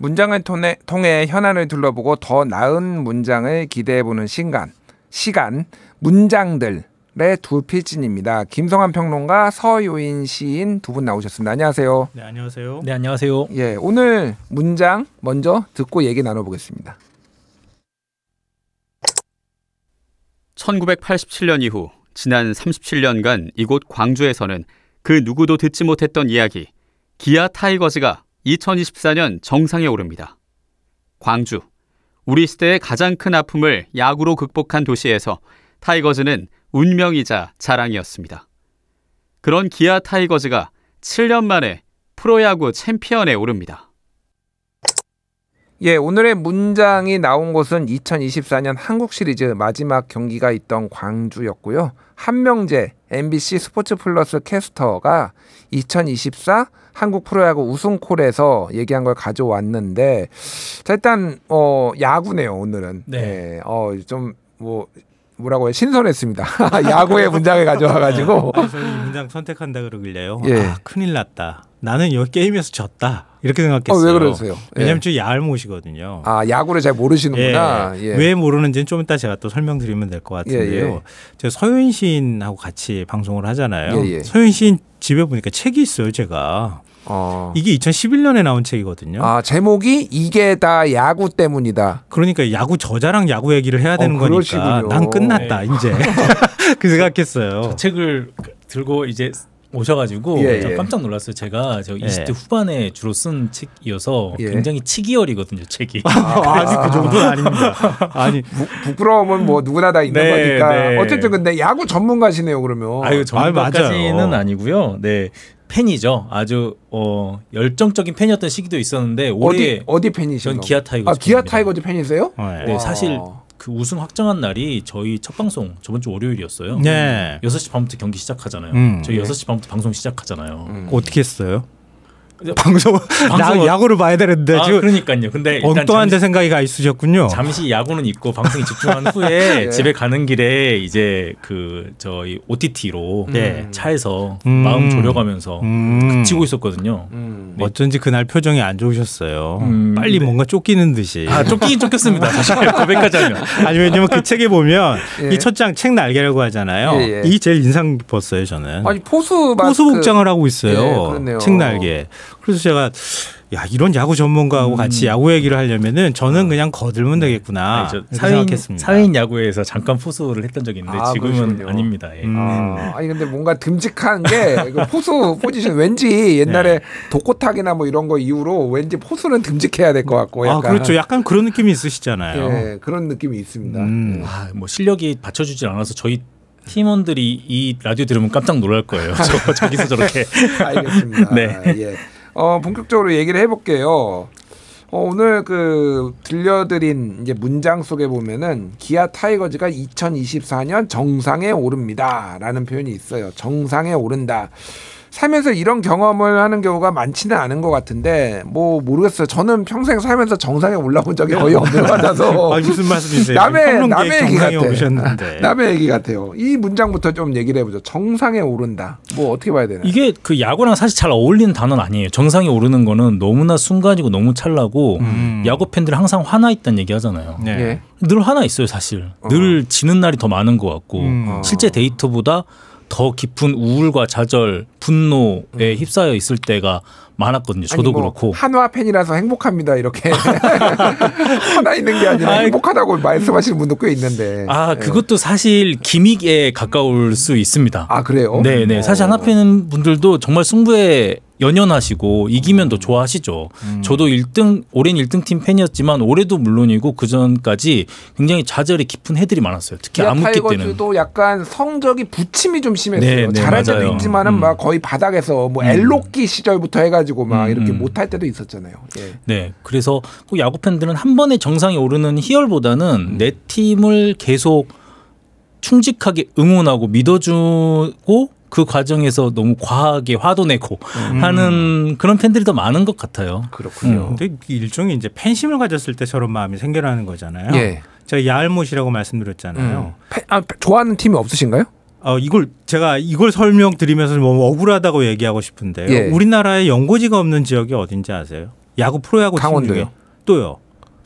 문장을 통해 현안을 둘러보고 더 나은 문장을 기대해보는 시간 문장들의 두 필진입니다. 김성환 평론가, 서요인 시인 두 분 나오셨습니다. 안녕하세요. 네, 안녕하세요. 네, 안녕하세요. 예, 오늘 문장 먼저 듣고 얘기 나눠보겠습니다. 1987년 이후 지난 37년간 이곳 광주에서는 그 누구도 듣지 못했던 이야기, 기아 타이거즈가 2024년 정상에 오릅니다. 광주, 우리 시대의 가장 큰 아픔을 야구로 극복한 도시에서 타이거즈는 운명이자 자랑이었습니다. 그런 기아 타이거즈가 7년 만에 프로야구 챔피언에 오릅니다. 예, 오늘의 문장이 나온 곳은 2024년 한국 시리즈 마지막 경기가 있던 광주였고요. 한명재 MBC 스포츠 플러스 캐스터가 2024 한국 프로야구 우승콜에서 얘기한 걸 가져왔는데, 자, 일단 야구네요 오늘은. 네. 좀 뭐라고 해요? 신선했습니다. 야구의 문장을 가져와가지고. 그래서 이 문장 선택한다 그러길래요. 예. 아, 큰일 났다. 나는 이 게임에서 졌다. 이렇게 생각했어요. 왜 그러세요? 왜냐면 좀 얄못이거든요. 아, 야구를 잘 모르시는구나. 예. 왜 모르는지는 좀 이따 제가 또 설명드리면 될 것 같은데요. 예. 제가 서효인 시인하고 같이 방송을 하잖아요. 예. 서효인 시인 집에 보니까 책이 있어요, 제가. 이게 2011년에 나온 책이거든요. 아, 제목이 이게 다 야구 때문이다. 그러니까 야구 저자랑 야구 얘기를 해야 되는 그러시군요. 거니까 난 끝났다 이제 그 생각했어요. 저 책을 들고 이제 오셔가지고 예. 저 깜짝 놀랐어요. 제가 저 20대 예. 후반에 주로 쓴 책이어서 예. 굉장히 치기어리거든요, 책이. 아니 그 정도는 아닙니다. 아니 부끄러움은 뭐 누구나 다 있는 네, 거니까. 네. 어쨌든 근데 야구 전문가시네요, 그러면. 아유, 전문가까지는 맞아요. 아니고요. 네. 팬이죠. 아주 열정적인 팬이었던 시기도 있었는데 올해 어디 팬이신가요? 전 기아 타이거즈 아, 기아 팬입니다. 타이거즈 팬이세요? 네, 와. 사실 그 우승 확정한 날이 저희 첫 방송 저번 주 월요일이었어요. 네. 6시 반부터 경기 시작하잖아요. 저희 네. 6시 반부터 방송 시작하잖아요. 어떻게 했어요? 방송 야구를 봐야 되는데 지금 그러니까요. 근데 일단 엉뚱한 데 생각이 가 있으셨군요. 잠시 야구는 있고 방송에 집중한 후에 예. 집에 가는 길에 이제 그 저희 OTT로 차에서 마음 졸여가면서 그치고 있었거든요. 어쩐지 그날 표정이 안 좋으셨어요. 빨리 네. 뭔가 쫓기는 듯이. 아, 쫓기긴 쫓겼습니다. 사실 고백까지 하면. 아니 왜냐면 그 책에 보면 예. 이 첫 장 책 날개라고 하잖아요. 예. 이 제일 인상 깊었어요 저는. 아니 포수 복장을 하고 있어요. 예, 그렇네요. 책 날개. 그래서 제가 야 이런 야구 전문가하고 같이 야구 얘기를 하려면은 저는 그냥 거들면 되겠구나. 아니, 저 이렇게 생각했습니다. 사회인 야구에서 잠깐 포수를 했던 적이 있는데 아, 지금은 그러시군요. 아닙니다. 예. 아니 근데 뭔가 듬직한 게 그 포수 포지션 왠지 옛날에 독고타기나 뭐 이런 거 이후로 왠지 포수는 듬직해야 될 것 같고 약간. 아 그렇죠. 약간 그런 느낌이 있으시잖아요. 예, 그런 느낌이 있습니다. 뭐 실력이 받쳐주질 않아서 저희 팀원들이 이 라디오 들으면 깜짝 놀랄 거예요. 저기서 저렇게. 알겠습니다. 네. 예. 본격적으로 얘기를 해볼게요. 오늘 그 들려드린 이제 문장 속에 보면은 기아 타이거즈가 2024년 정상에 오릅니다라는 표현이 있어요. 정상에 오른다. 살면서 이런 경험을 하는 경우가 많지는 않은 것 같은데 뭐 모르겠어요. 저는 평생 살면서 정상에 올라온 적이 거의 없는 것 같아서. 아, 무슨 말씀이세요? 남의 얘기 같아. 오르셨는데. 남의 얘기 같아요. 이 문장부터 좀 얘기를 해보죠. 정상에 오른다. 뭐 어떻게 봐야 되나요? 이게 그 야구랑 사실 잘 어울리는 단어는 아니에요. 정상에 오르는 거는 너무나 순간이고 너무 찰나고 야구 팬들이 항상 화나 있다는 얘기 하잖아요. 네. 예. 늘 화나 있어요 사실. 늘 지는 날이 더 많은 것 같고 실제 데이터보다 더 깊은 우울과 좌절, 분노에 휩싸여 있을 때가 많았거든요. 저도 아니, 뭐 그렇고. 한화 팬이라서 행복합니다. 이렇게 화나 있는 게 아니라 행복하다고 말씀하시는 분도 꽤 있는데. 그것도 사실 기믹에 가까울 수 있습니다. 아 그래요? 네네. 사실 한화 팬 분들도 정말 승부에 연연하시고 이기면 더 좋아하시죠. 저도 오랜 1등 팀 팬이었지만 올해도 물론이고 그 전까지 굉장히 좌절이 깊은 해들이 많았어요. 특히 암흑기 때는. 타이거즈도 약간 성적이 부침이 좀 심했어요. 네, 잘할 맞아요. 때도 있지만은 막 거의 바닥에서 뭐 엘로끼 시절부터 해가지고 막 이렇게 못할 때도 있었잖아요. 예. 네, 그래서 꼭 야구 팬들은 한 번에 정상에 오르는 희열보다는 내 팀을 계속 충직하게 응원하고 믿어주고 그 과정에서 너무 과하게 화도 내고 하는 그런 팬들이 더 많은 것 같아요. 그렇군요. 근데 일종의 이제 팬심을 가졌을 때 저런 마음이 생겨나는 거잖아요. 예. 제가 야알못이라고 말씀드렸잖아요. 좋아하는 팀이 없으신가요? 제가 이걸 설명드리면서 뭐 억울하다고 얘기하고 싶은데요. 예. 우리나라에 연고지가 없는 지역이 어딘지 아세요? 야구 프로야구 팀 강원도요? 중에 또요.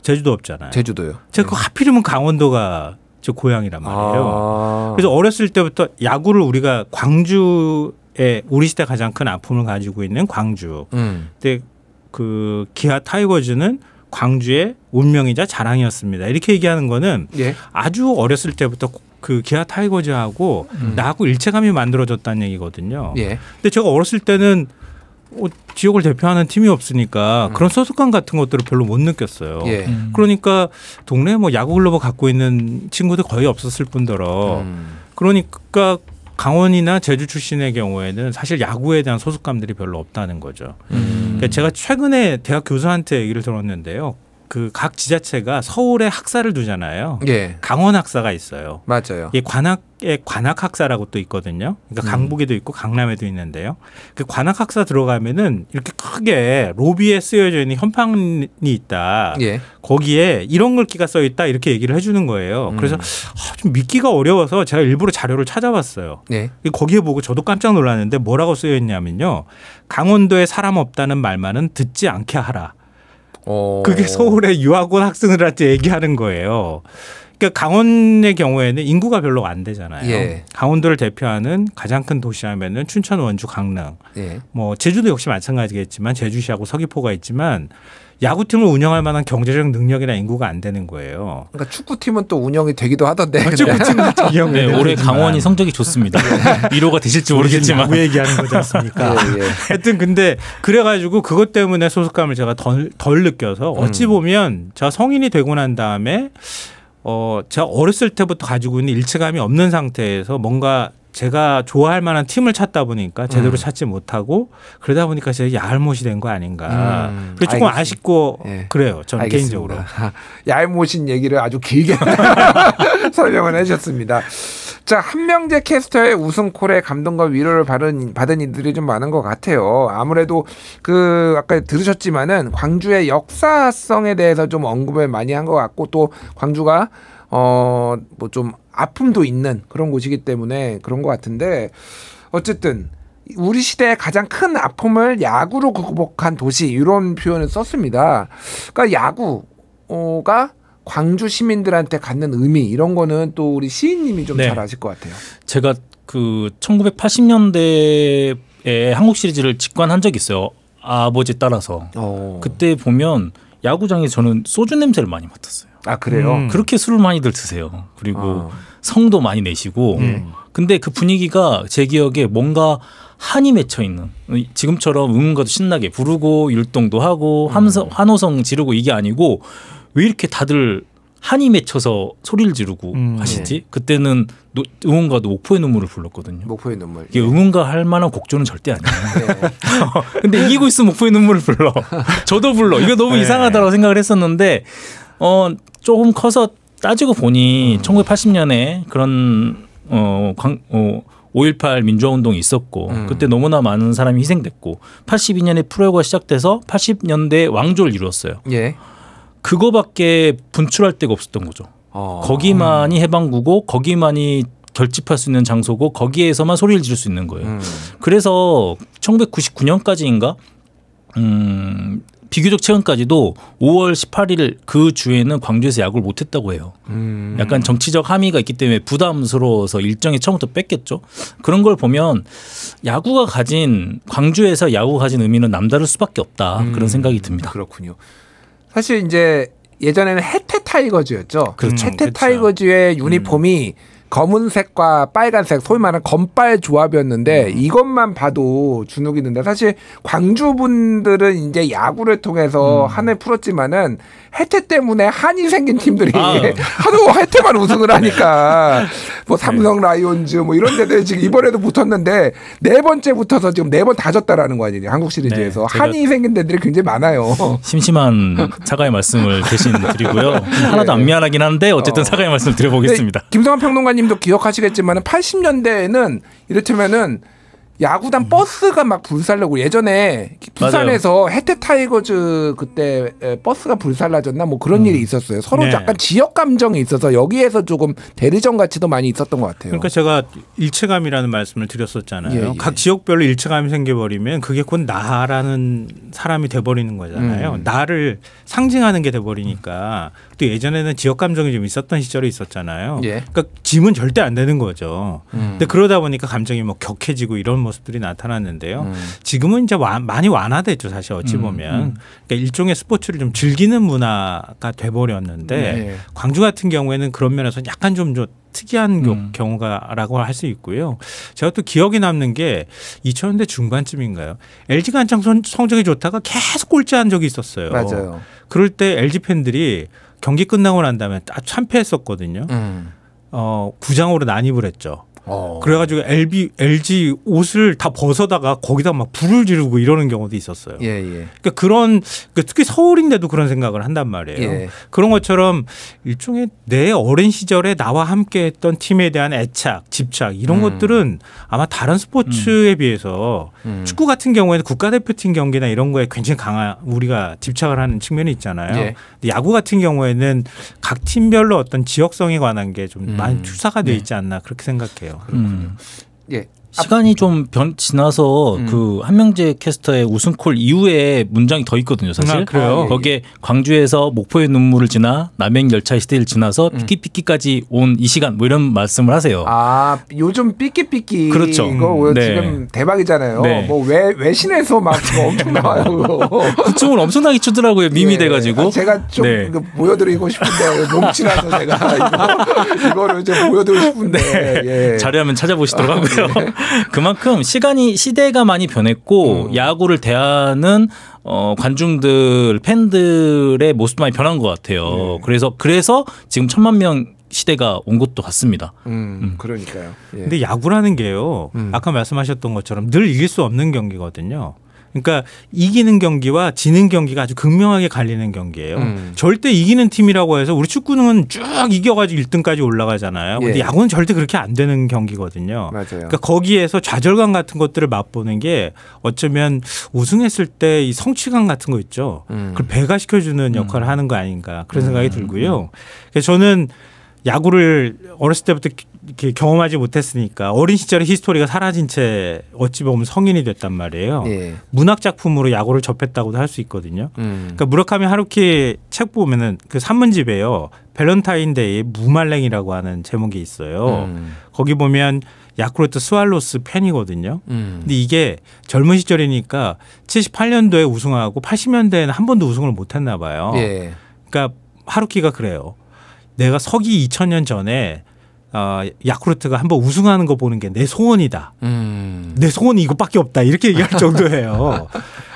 제주도 없잖아요. 제주도요. 제가 그 하필이면 강원도가 제 고향이란 말이에요. 그래서 어렸을 때부터 야구를 우리가 광주에 우리 시대 가장 큰 아픔을 가지고 있는 광주. 근데 그 기아 타이거즈는 광주의 운명이자 자랑이었습니다. 이렇게 얘기하는 거는 예. 아주 어렸을 때부터 그 기아 타이거즈하고 나하고 일체감이 만들어졌다는 얘기거든요. 예. 근데 제가 어렸을 때는 지역을 대표하는 팀이 없으니까 그런 소속감 같은 것들을 별로 못 느꼈어요. 예. 그러니까 동네에 뭐 야구 글러브 갖고 있는 친구들 거의 없었을 뿐더러 그러니까 강원이나 제주 출신의 경우에는 사실 야구에 대한 소속감들이 별로 없다는 거죠. 그러니까 제가 최근에 대학 교수한테 얘기를 들었는데요. 그 각 지자체가 서울에 학사를 두잖아요. 예. 강원 학사가 있어요. 맞아요. 이 관악에 관악 학사라고 또 있거든요. 그러니까 강북에도 있고 강남에도 있는데요. 그 관악 학사 들어가면은 이렇게 크게 로비에 쓰여져 있는 현판이 있다. 예. 거기에 이런 글귀가 써 있다 이렇게 얘기를 해주는 거예요. 그래서 좀 믿기가 어려워서 제가 일부러 자료를 찾아봤어요. 예. 거기에 보고 저도 깜짝 놀랐는데 뭐라고 쓰여 있냐면요. 강원도에 사람 없다는 말만은 듣지 않게 하라. 그게 서울에 유학 온 학생들한테 얘기하는 거예요. 그러니까 강원의 경우에는 인구가 별로 안 되잖아요. 예. 강원도를 대표하는 가장 큰 도시하면은 춘천, 원주, 강릉. 예. 뭐 제주도 역시 마찬가지겠지만 제주시하고 서귀포가 있지만 야구팀을 운영할 만한 경제적 능력이나 인구가 안 되는 거예요. 그러니까 축구팀은 또 운영이 되기도 하던데. 축구팀 같은 경우에 네, 올해 강원이 성적이 좋습니다. 1호가 되실지 모르겠지만 야구 얘기하는 거지 않습니까? 예, 예. 하여튼 근데 그래가지고 그것 때문에 소속감을 제가 덜 느껴서 어찌 보면 제가 성인이 되고 난 다음에 제가 어렸을 때부터 가지고 있는 일체감이 없는 상태에서 뭔가 제가 좋아할 만한 팀을 찾다 보니까 제대로 찾지 못하고 그러다 보니까 제가 야알못이 된 거 아닌가. 그래서 조금 알겠습니다. 아쉽고 예. 그래요. 저는 알겠습니다. 개인적으로. 얄못인 얘기를 아주 길게 설명을 해주셨습니다. 자, 한명재 캐스터의 우승콜에 감동과 위로를 받은 이들이 좀 많은 것 같아요. 아무래도 아까 들으셨지만은 광주의 역사성에 대해서 좀 언급을 많이 한 것 같고 또 광주가 뭐 좀 아픔도 있는 그런 곳이기 때문에 그런 것 같은데 어쨌든 우리 시대의 가장 큰 아픔을 야구로 극복한 도시 이런 표현을 썼습니다. 그러니까 야구가 광주 시민들한테 갖는 의미 이런 거는 또 우리 시인님이 좀 잘 아실 것 같아요. 제가 그 1980년대에 한국 시리즈를 직관한 적이 있어요. 아버지 따라서. 그때 보면 야구장에 저는 소주 냄새를 많이 맡았어요. 아 그래요? 그렇게 술을 많이들 드세요. 그리고 성도 많이 내시고. 근데 그 분위기가 제 기억에 뭔가 한이 맺혀 있는 지금처럼 응원가도 신나게 부르고 율동도 하고 환호성 지르고 이게 아니고 왜 이렇게 다들 한이 맺혀서 소리를 지르고 하시지? 그때는 응원가도 목포의 눈물을 불렀거든요. 목포의 눈물. 이게 응원가 할 만한 곡조는 절대 아니에요. 근데 이기고 있으면 목포의 눈물을 불러. 저도 불러. 이거 너무 이상하다고 생각을 했었는데 조금 커서 따지고 보니 1980년에 그런 5.18 민주화운동이 있었고 그때 너무나 많은 사람이 희생됐고 82년에 프로야구가 시작돼서 80년대 왕조를 이루었어요. 예. 그거밖에 분출할 데가 없었던 거죠. 거기만이 해방구고 거기만이 결집할 수 있는 장소고 거기에서만 소리를 지를 수 있는 거예요. 그래서 1999년까지인가 비교적 최근까지도 5월 18일 그 주에는 광주에서 야구를 못했다고 해요. 약간 정치적 함의가 있기 때문에 부담스러워서 일정이 처음부터 뺐겠죠. 그런 걸 보면 야구가 가진 광주에서 야구가 가진 의미는 남다를 수밖에 없다. 그런 생각이 듭니다. 그렇군요. 사실 이제 예전에는 해태 타이거즈였죠. 그렇죠. 해태 타이거즈의 유니폼이 검은색과 빨간색 소위 말하는 검빨 조합이었는데 이것만 봐도 주눅이는데 사실 광주 분들은 이제 야구를 통해서 한을 풀었지만은 해태 때문에 한이 생긴 팀들이 하도 해태만 우승을 하니까 뭐 삼성 라이온즈 뭐 이런 데들 지금 이번에도 붙었는데 네 번째 붙어서 지금 네 번 다 졌다라는 거 아니에요. 한국 시리즈에서 네, 한이 생긴 데들이 굉장히 많아요. 심심한 사과의 말씀을 대신 드리고요. 하나도 안 미안하긴 한데 어쨌든 사과의 말씀을 드려보겠습니다. 김성환 평론가님도 기억하시겠지만 80년대에는 이를테면은 야구단 버스가 막 불살라고 예전에 부산에서 혜태 타이거즈 그때 버스가 불살라졌나 뭐 그런 일이 있었어요. 서로 네. 약간 지역 감정이 있어서 여기에서 조금 대리점 가치도 많이 있었던 것 같아요. 그러니까 제가 일체감이라는 말씀을 드렸었잖아요. 예, 예. 각 지역별로 일체감이 생겨버리면 그게 곧 나라는 사람이 돼버리는 거잖아요. 나를 상징하는 게 돼버리니까 또 예전에는 지역 감정이 좀 있었던 시절이 있었잖아요. 예. 그러니까 짐은 절대 안 되는 거죠. 근데 그러다 보니까 감정이 뭐 격해지고 이런 모습들이 나타났는데요. 지금은 이제 많이 완화됐죠. 사실 어찌 보면 그러니까 일종의 스포츠를 좀 즐기는 문화가 돼버렸는데 네. 광주 같은 경우에는 그런 면에서 약간 좀 특이한 경우가라고 할 수 있고요. 제가 또 기억이 남는 게 2000년대 중반쯤인가요? LG가 한창 성적이 좋다가 계속 꼴찌한 적이 있었어요. 맞아요. 그럴 때 LG 팬들이 경기 끝나고 난 다음에 아주 참패했었거든요. 구장으로 난입을 했죠. 그래가지고 LG 옷을 다 벗어다가 거기다 막 불을 지르고 이러는 경우도 있었어요. 예. 그러니까 그러니까 특히 서울인데도 그런 생각을 한단 말이에요. 예. 그런 것처럼 일종의 내 어린 시절에 나와 함께했던 팀에 대한 애착, 집착 이런 것들은 아마 다른 스포츠에 비해서 축구 같은 경우에는 국가대표팀 경기나 이런 거에 굉장히 우리가 집착을 하는 측면이 있잖아요. 예. 근데 야구 같은 경우에는 각 팀별로 어떤 지역성에 관한 게 좀 많이 투사가 되어 있지 않나 그렇게 생각해요. 예. 시간이 좀 지나서 그 한명재 캐스터의 우승콜 이후에 문장이 더 있거든요, 사실. 그래요? 거기에 광주에서 목포의 눈물을 지나 남행열차의 시대를 지나서 삐끼삐끼까지 온 이 시간 뭐 이런 말씀을 하세요. 아, 요즘 삐끼삐끼 그렇죠. 이거 네. 지금 대박이잖아요. 네. 뭐 외신에서 막 그거 엄청 나와요. 그거. 춤을 엄청나게 추더라고요, 밈이 예. 돼가지고. 아, 제가 좀 네. 이거 보여드리고 싶은데 몸치라서 제가 이거를 좀 보여드리고 싶은데 예. 자료하면 찾아보시도록 하고요. 그만큼 시대가 많이 변했고 야구를 대하는 관중들 팬들의 모습도 많이 변한 것 같아요. 그래서 지금 1000만 명 시대가 온 것도 같습니다. 그러니까요. 예. 근데 야구라는 게요. 아까 말씀하셨던 것처럼 늘 이길 수 없는 경기거든요. 그러니까 이기는 경기와 지는 경기가 아주 극명하게 갈리는 경기예요. 절대 이기는 팀이라고 해서 우리 축구는 쭉 이겨가지고 1등까지 올라가잖아요. 근데 예. 야구는 절대 그렇게 안 되는 경기거든요. 맞아요. 그러니까 거기에서 좌절감 같은 것들을 맛보는 게 어쩌면 우승했을 때 이 성취감 같은 거 있죠. 그걸 배가시켜주는 역할을 하는 거 아닌가 그런 생각이 들고요. 그래서 저는 야구를 어렸을 때부터 이렇게 경험하지 못했으니까 어린 시절의 히스토리가 사라진 채 어찌 보면 성인이 됐단 말이에요. 예. 문학 작품으로 야구를 접했다고도 할 수 있거든요. 그러니까 무라카미 하루키 책 보면은 그 산문집에요. 밸런타인데이 무말랭이라고 하는 제목이 있어요. 거기 보면 야쿠르트 스왈로스 팬이거든요. 근데 이게 젊은 시절이니까 78년도에 우승하고 80년대에는 한 번도 우승을 못했나 봐요. 예. 그러니까 하루키가 그래요. 내가 서기 2000년 전에 야쿠르트가 한번 우승하는 거 보는 게 내 소원이다. 내 소원이 이것밖에 없다. 이렇게 얘기할 정도예요.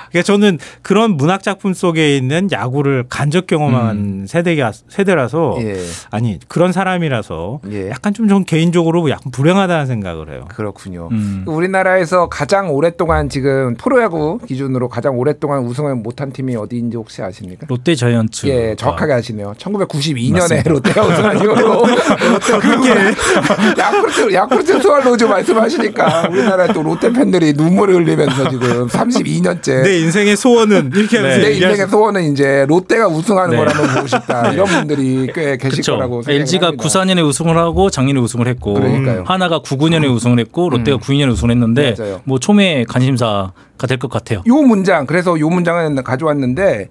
그러니까 저는 그런 문학 작품 속에 있는 야구를 간접 경험한 세대라서 예. 아니 그런 사람이라서 예. 약간 좀 전 개인적으로 약간 불행하다는 생각을 해요. 그렇군요. 우리나라에서 가장 오랫동안 지금 프로야구 기준으로 가장 오랫동안 우승을 못한 팀이 어디인지 혹시 아십니까? 롯데 자이언츠. 예, 정확하게 아시네요. 1992년에 맞습니다. 롯데가 우승한 이후로 야쿠르트 스왈로즈 말씀하시니까 우리나라 또 롯데 팬들이 눈물을 흘리면서 지금 32년째 내 인생의 소원은 이렇게 하면서 내 얘기할 인생의 소원은 이제 롯데가 우승하는 네. 걸 한번 보고 싶다. 이런 분들이 꽤 계실 그렇죠. 거라고 생각합니다. LG가 94년에 우승을 하고 작년에 우승을 했고 그러니까요. 하나가 99년에 우승을 했고 롯데가 92년에 우승을 했는데 맞아요. 뭐 초미의 관심사가 될 것 같아요. 요 문장 그래서 요 문장은 가져왔는데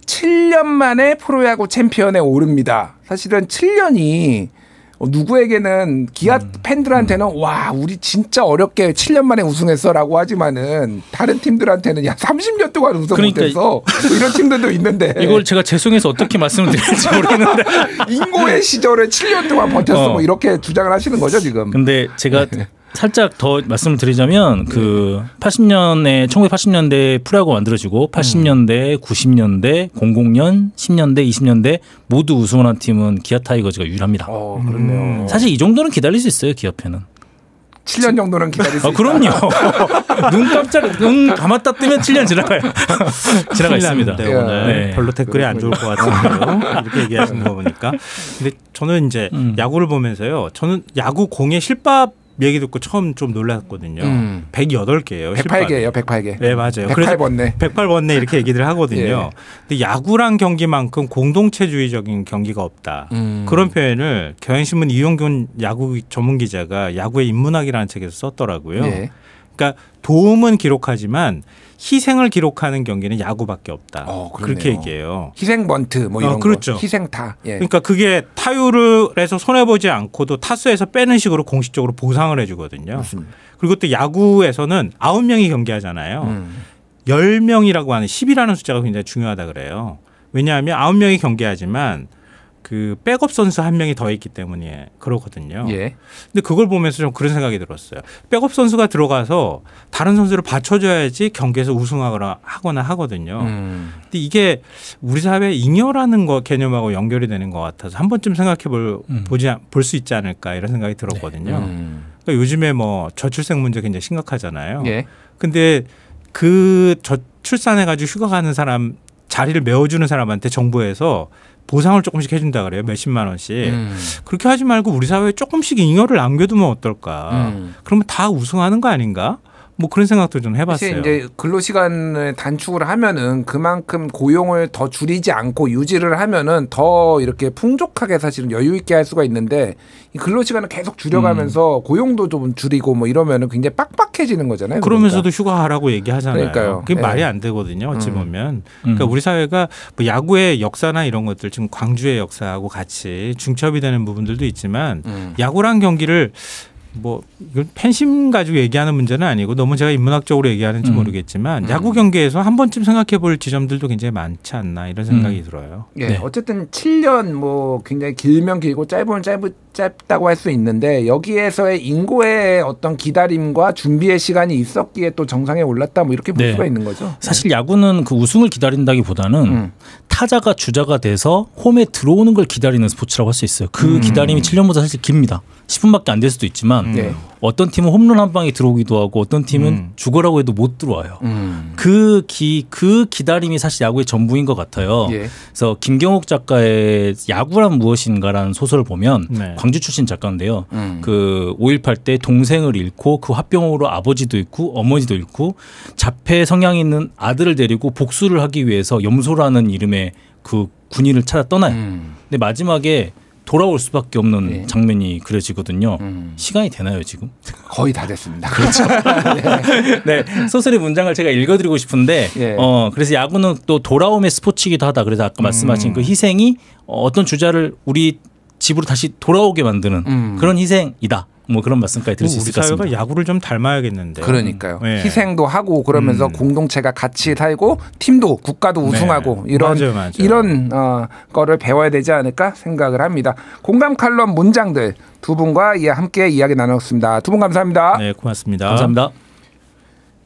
7년 만에 프로야구 챔피언에 오릅니다. 사실은 7년이 누구에게는 기아 팬들한테는 와 우리 진짜 어렵게 7년 만에 우승했어라고 하지만은 다른 팀들한테는 야 30년 동안 우승 그러니까 못했어 뭐 이런 팀들도 있는데 이걸 제가 죄송해서 어떻게 말씀을 드릴지 모르겠는데 인고의 시절에 7년 동안 버텼어 뭐 이렇게 주장을 하시는 거죠 지금. 근데 제가 살짝 더 말씀을 드리자면 그 1980년대 프로야구 만들어지고 80년대, 90년대, 00년, 10년대, 20년대 모두 우승을 한 팀은 기아 타이거즈가 유일합니다. 그렇네요. 사실 이 정도는 기다릴 수 있어요, 기아 팬은. 7년 정도는 기다릴 수 있다. 그럼요. 눈 감았다 뜨면 7년 지나가 있습니다. 네, 오늘 네. 별로 댓글이 안 좋을 것 같은데요. 이렇게 얘기하시는 거 보니까. 근데 저는 이제 야구를 보면서요. 저는 야구 공의 실밥 얘기 듣고 처음 좀 놀랐거든요. 108개예요. 108개예요. 108개. 네, 맞아요. 108번네. 108번네 이렇게 얘기를 하거든요. 예. 근데 야구란 경기만큼 공동체주의적인 경기가 없다. 그런 표현을 경향신문 이용균 야구 전문 기자가 야구의 인문학이라는 책에서 썼더라고요. 예. 그러니까 도움은 기록하지만 희생을 기록하는 경기는 야구밖에 없다. 그러네요. 그렇게 얘기해요. 희생 번트 뭐 이런 그렇죠. 거. 희생타. 예. 그러니까 그게 타율에서 손해보지 않고도 타수에서 빼는 식으로 공식적으로 보상을 해주거든요. 맞습니다. 그리고 또 야구에서는 9명이 경기하잖아요. 10명이라고 하는 10이라는 숫자가 굉장히 중요하다 그래요. 왜냐하면 9명이 경기하지만 그 백업 선수 한 명이 더 있기 때문에 그렇거든요. 예. 근데 그걸 보면서 좀 그런 생각이 들었어요. 백업 선수가 들어가서 다른 선수를 받쳐줘야지 경기에서 우승하거나 하거든요. 근데 이게 우리 사회의 잉여라는 거 개념하고 연결이 되는 것 같아서 한 번쯤 생각해 볼 수 있지 않을까 이런 생각이 들었거든요. 그러니까 요즘에 뭐 저출생 문제 굉장히 심각하잖아요. 예. 근데 그 저출산해가지고 휴가 가는 사람 자리를 메워주는 사람한테 정부에서 보상을 조금씩 해준다 그래요. 몇십만 원씩. 그렇게 하지 말고 우리 사회에 조금씩 잉여를 남겨두면 어떨까. 그러면 다 우승하는 거 아닌가? 뭐 그런 생각도 좀 해봤어요. 사실 이제 근로 시간을 단축을 하면은 그만큼 고용을 더 줄이지 않고 유지를 하면은 더 이렇게 풍족하게 사실은 여유 있게 할 수가 있는데 이 근로 시간을 계속 줄여가면서 고용도 좀 줄이고 뭐 이러면은 굉장히 빡빡해지는 거잖아요. 그러면서도 휴가하라고 얘기하잖아요. 그러니까요. 그게 예. 말이 안 되거든요. 어찌 보면. 그러니까 우리 사회가 뭐 야구의 역사나 이런 것들 지금 광주의 역사하고 같이 중첩이 되는 부분들도 있지만 야구란 경기를 뭐 이건 팬심 가지고 얘기하는 문제는 아니고 너무 제가 인문학적으로 얘기하는지 모르겠지만 야구 경기에서 한 번쯤 생각해 볼 지점들도 굉장히 많지 않나 이런 생각이 들어요. 예, 네. 어쨌든 7년 뭐 굉장히 길면 길고 짧으면 짧다고 할 수 있는데 여기에서의 인고의 어떤 기다림과 준비의 시간이 있었기에 또 정상에 올랐다 뭐 이렇게 볼 네. 수가 있는 거죠. 사실 야구는 그 우승을 기다린다기보다는 타자가 주자가 돼서 홈에 들어오는 걸 기다리는 스포츠라고 할 수 있어요. 그 기다림이 7년보다 사실 깁니다. 10분밖에 안 될 수도 있지만 네. 어떤 팀은 홈런 한 방에 들어오기도 하고 어떤 팀은 죽어라고 해도 못 들어와요. 그 기다림이 사실 야구의 전부인 것 같아요. 예. 그래서 김경옥 작가의 야구란 무엇인가라는 소설을 보면 네. 광주 출신 작가인데요. 그 5.18 때 동생을 잃고 그 화병으로 아버지도 잃고 어머니도 잃고 자폐 성향이 있는 아들을 데리고 복수를 하기 위해서 염소라는 이름의 그 군인을 찾아 떠나요. 근데 마지막에 돌아올 수밖에 없는 네. 장면이 그려지거든요. 시간이 되나요 지금? 거의 다 됐습니다. 그렇죠. 네, 소설의 문장을 제가 읽어드리고 싶은데, 예. 그래서 야구는 또 돌아옴의 스포츠이기도 하다. 그래서 아까 말씀하신 그 희생이 어떤 주자를 우리 집으로 다시 돌아오게 만드는 그런 희생이다. 뭐 그런 말씀까지 드릴 수 있을 것 우리 사회가 같습니다. 야구를 좀 닮아야겠는데. 그러니까요. 네. 희생도 하고 그러면서 공동체가 같이 살고 팀도 국가도 우승하고 이런 맞아요. 이런 거를 배워야 되지 않을까 생각을 합니다. 공감 칼럼 문장들 두 분과 함께 이야기 나눴습니다. 두 분 감사합니다. 네, 고맙습니다. 감사합니다.